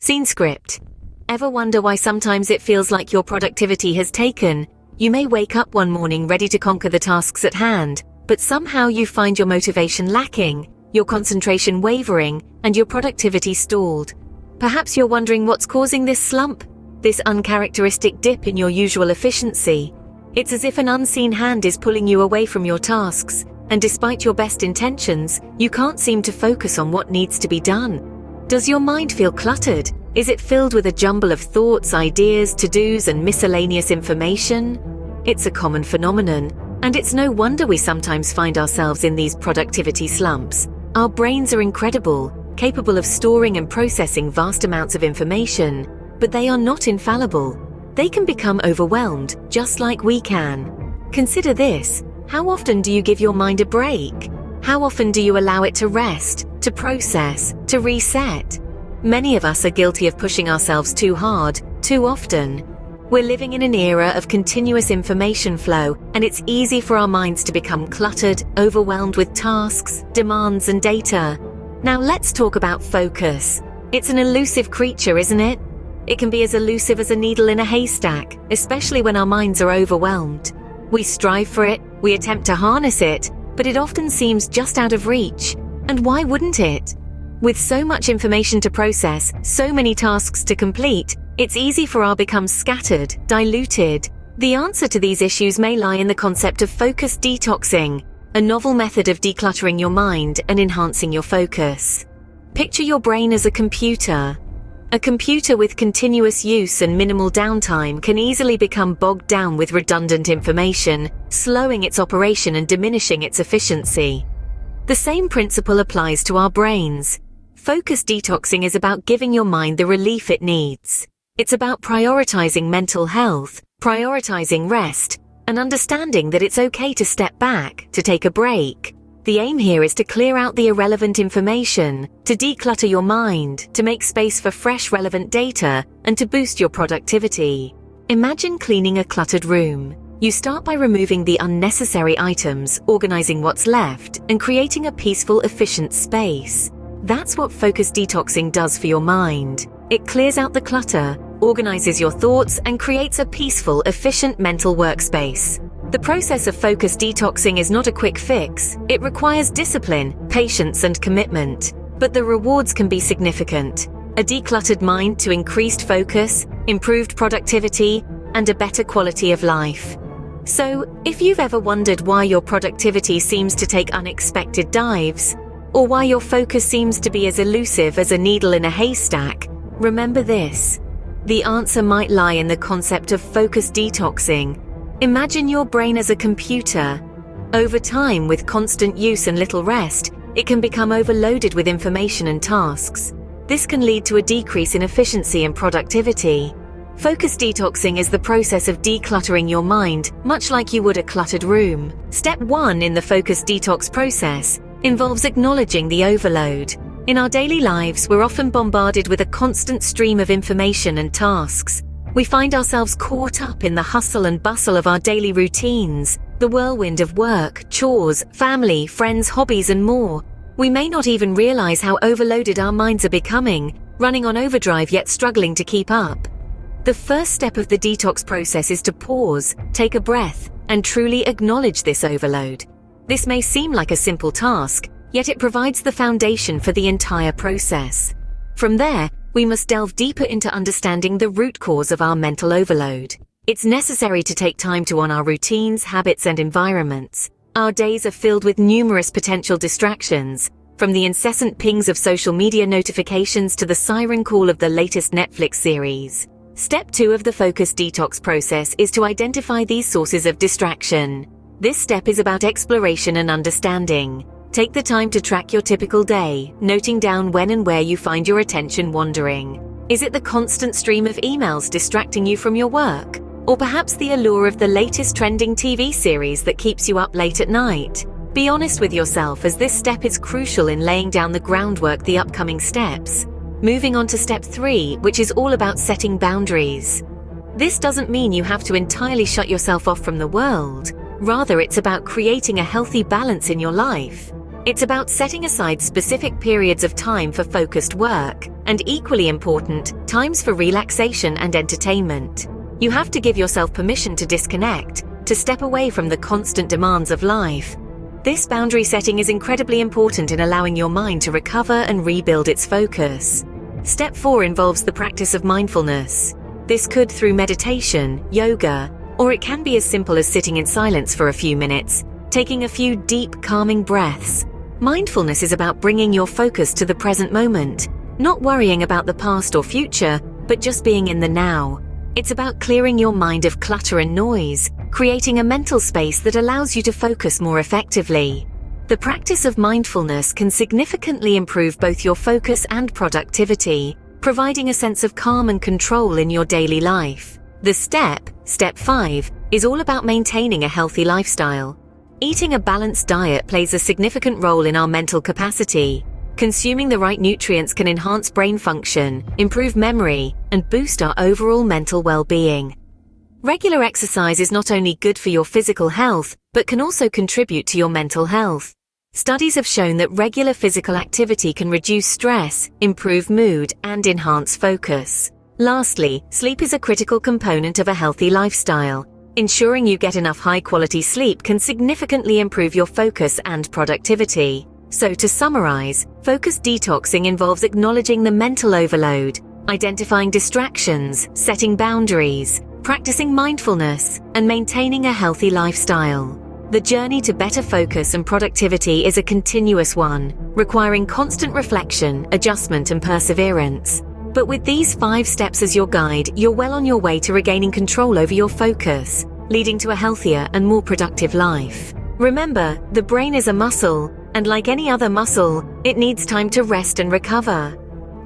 Scene script. Ever wonder why sometimes it feels like your productivity has taken? You may wake up one morning ready to conquer the tasks at hand, but somehow you find your motivation lacking, your concentration wavering, and your productivity stalled. Perhaps you're wondering what's causing this slump, this uncharacteristic dip in your usual efficiency. It's as if an unseen hand is pulling you away from your tasks, and despite your best intentions, you can't seem to focus on what needs to be done. Does your mind feel cluttered? Is it filled with a jumble of thoughts, ideas, to-dos, and miscellaneous information? It's a common phenomenon, and it's no wonder we sometimes find ourselves in these productivity slumps. Our brains are incredible, capable of storing and processing vast amounts of information, but they are not infallible. They can become overwhelmed, just like we can. Consider this: how often do you give your mind a break? How often do you allow it to rest, to process, to reset? Many of us are guilty of pushing ourselves too hard, too often. We're living in an era of continuous information flow, and it's easy for our minds to become cluttered, overwhelmed with tasks, demands, and data. Now let's talk about focus. It's an elusive creature, isn't it? It can be as elusive as a needle in a haystack, especially when our minds are overwhelmed. We strive for it, we attempt to harness it, but it often seems just out of reach. And why wouldn't it? With so much information to process, so many tasks to complete, it's easy for our become scattered, diluted. The answer to these issues may lie in the concept of focus detoxing, a novel method of decluttering your mind and enhancing your focus. Picture your brain as a computer. A computer with continuous use and minimal downtime can easily become bogged down with redundant information, slowing its operation and diminishing its efficiency. The same principle applies to our brains. Focus detoxing is about giving your mind the relief it needs. It's about prioritizing mental health, prioritizing rest, and understanding that it's okay to step back, to take a break. The aim here is to clear out the irrelevant information, to declutter your mind, to make space for fresh, relevant data, and to boost your productivity. Imagine cleaning a cluttered room. You start by removing the unnecessary items, organizing what's left, and creating a peaceful, efficient space. That's what focus detoxing does for your mind. It clears out the clutter, organizes your thoughts, and creates a peaceful, efficient mental workspace. The process of focus detoxing is not a quick fix. It requires discipline, patience, and commitment. But the rewards can be significant. A decluttered mind to increased focus, improved productivity, and a better quality of life. So, if you've ever wondered why your productivity seems to take unexpected dives, or why your focus seems to be as elusive as a needle in a haystack, remember this. The answer might lie in the concept of focus detoxing. Imagine your brain as a computer. Over time, with constant use and little rest, it can become overloaded with information and tasks. This can lead to a decrease in efficiency and productivity. Focus detoxing is the process of decluttering your mind, much like you would a cluttered room. Step 1 in the focus detox process involves acknowledging the overload. In our daily lives, we're often bombarded with a constant stream of information and tasks. We find ourselves caught up in the hustle and bustle of our daily routines, the whirlwind of work, chores, family, friends, hobbies, and more. We may not even realize how overloaded our minds are becoming, running on overdrive yet struggling to keep up. The first step of the detox process is to pause, take a breath, and truly acknowledge this overload. This may seem like a simple task, yet it provides the foundation for the entire process. From there, we must delve deeper into understanding the root cause of our mental overload. It's necessary to take time to honor our routines, habits, and environments. Our days are filled with numerous potential distractions, from the incessant pings of social media notifications to the siren call of the latest Netflix series. Step 2 of the focus detox process is to identify these sources of distraction. This step is about exploration and understanding. Take the time to track your typical day, noting down when and where you find your attention wandering. Is it the constant stream of emails distracting you from your work? Or perhaps the allure of the latest trending TV series that keeps you up late at night? Be honest with yourself, as this step is crucial in laying down the groundwork for the upcoming steps. Moving on to step 3, which is all about setting boundaries. This doesn't mean you have to entirely shut yourself off from the world. Rather, it's about creating a healthy balance in your life. It's about setting aside specific periods of time for focused work, and equally important, times for relaxation and entertainment. You have to give yourself permission to disconnect, to step away from the constant demands of life. This boundary setting is incredibly important in allowing your mind to recover and rebuild its focus. Step 4 involves the practice of mindfulness. This could through meditation, yoga, or it can be as simple as sitting in silence for a few minutes, taking a few deep, calming breaths. Mindfulness is about bringing your focus to the present moment, not worrying about the past or future, but just being in the now. It's about clearing your mind of clutter and noise, creating a mental space that allows you to focus more effectively. The practice of mindfulness can significantly improve both your focus and productivity, providing a sense of calm and control in your daily life. The step 5, is all about maintaining a healthy lifestyle. Eating a balanced diet plays a significant role in our mental capacity. Consuming the right nutrients can enhance brain function, improve memory, and boost our overall mental well-being. Regular exercise is not only good for your physical health, but can also contribute to your mental health. Studies have shown that regular physical activity can reduce stress, improve mood, and enhance focus. Lastly, sleep is a critical component of a healthy lifestyle. Ensuring you get enough high-quality sleep can significantly improve your focus and productivity. So to summarize, focused detoxing involves acknowledging the mental overload, identifying distractions, setting boundaries, practicing mindfulness, and maintaining a healthy lifestyle. The journey to better focus and productivity is a continuous one, requiring constant reflection, adjustment, and perseverance. But with these 5 steps as your guide, you're well on your way to regaining control over your focus, leading to a healthier and more productive life. Remember, the brain is a muscle, and like any other muscle, it needs time to rest and recover.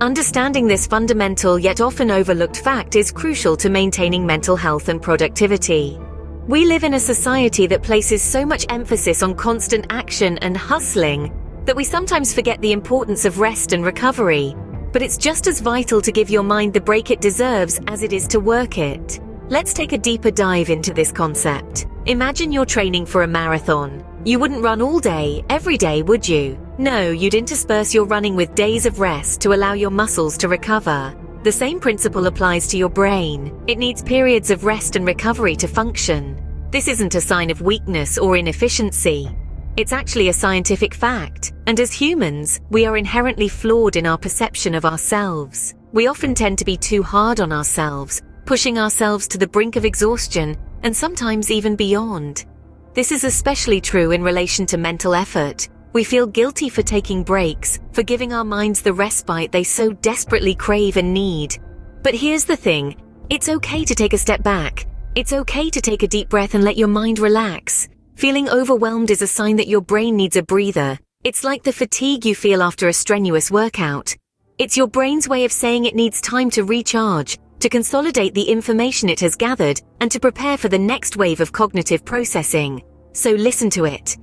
Understanding this fundamental yet often overlooked fact is crucial to maintaining mental health and productivity. We live in a society that places so much emphasis on constant action and hustling that we sometimes forget the importance of rest and recovery. But it's just as vital to give your mind the break it deserves as it is to work it. Let's take a deeper dive into this concept. Imagine you're training for a marathon. You wouldn't run all day, every day, would you? No, you'd intersperse your running with days of rest to allow your muscles to recover. The same principle applies to your brain. It needs periods of rest and recovery to function. This isn't a sign of weakness or inefficiency. It's actually a scientific fact, and as humans, we are inherently flawed in our perception of ourselves. We often tend to be too hard on ourselves, pushing ourselves to the brink of exhaustion, and sometimes even beyond. This is especially true in relation to mental effort. We feel guilty for taking breaks, for giving our minds the respite they so desperately crave and need. But here's the thing, it's okay to take a step back. It's okay to take a deep breath and let your mind relax. Feeling overwhelmed is a sign that your brain needs a breather. It's like the fatigue you feel after a strenuous workout. It's your brain's way of saying it needs time to recharge, to consolidate the information it has gathered, and to prepare for the next wave of cognitive processing. So listen to it.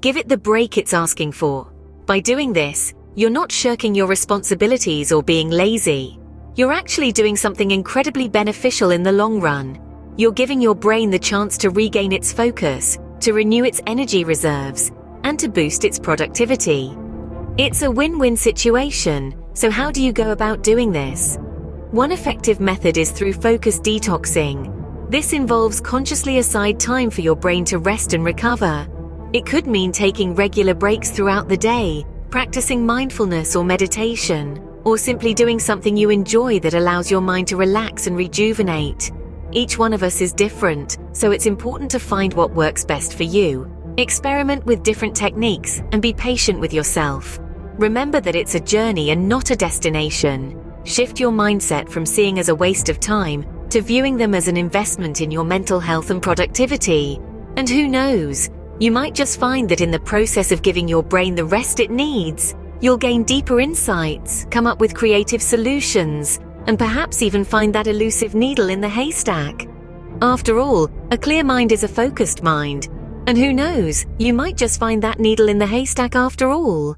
Give it the break it's asking for. By doing this, you're not shirking your responsibilities or being lazy. You're actually doing something incredibly beneficial in the long run. You're giving your brain the chance to regain its focus, to renew its energy reserves, and to boost its productivity. It's a win-win situation, so how do you go about doing this? One effective method is through focused detoxing. This involves consciously aside time for your brain to rest and recover. It could mean taking regular breaks throughout the day, practicing mindfulness or meditation, or simply doing something you enjoy that allows your mind to relax and rejuvenate. Each one of us is different, so it's important to find what works best for you. Experiment with different techniques and be patient with yourself. Remember that it's a journey and not a destination. Shift your mindset from seeing as a waste of time to viewing them as an investment in your mental health and productivity. And who knows, you might just find that in the process of giving your brain the rest it needs, you'll gain deeper insights, come up with creative solutions, and perhaps even find that elusive needle in the haystack. After all, a clear mind is a focused mind. And who knows, you might just find that needle in the haystack after all.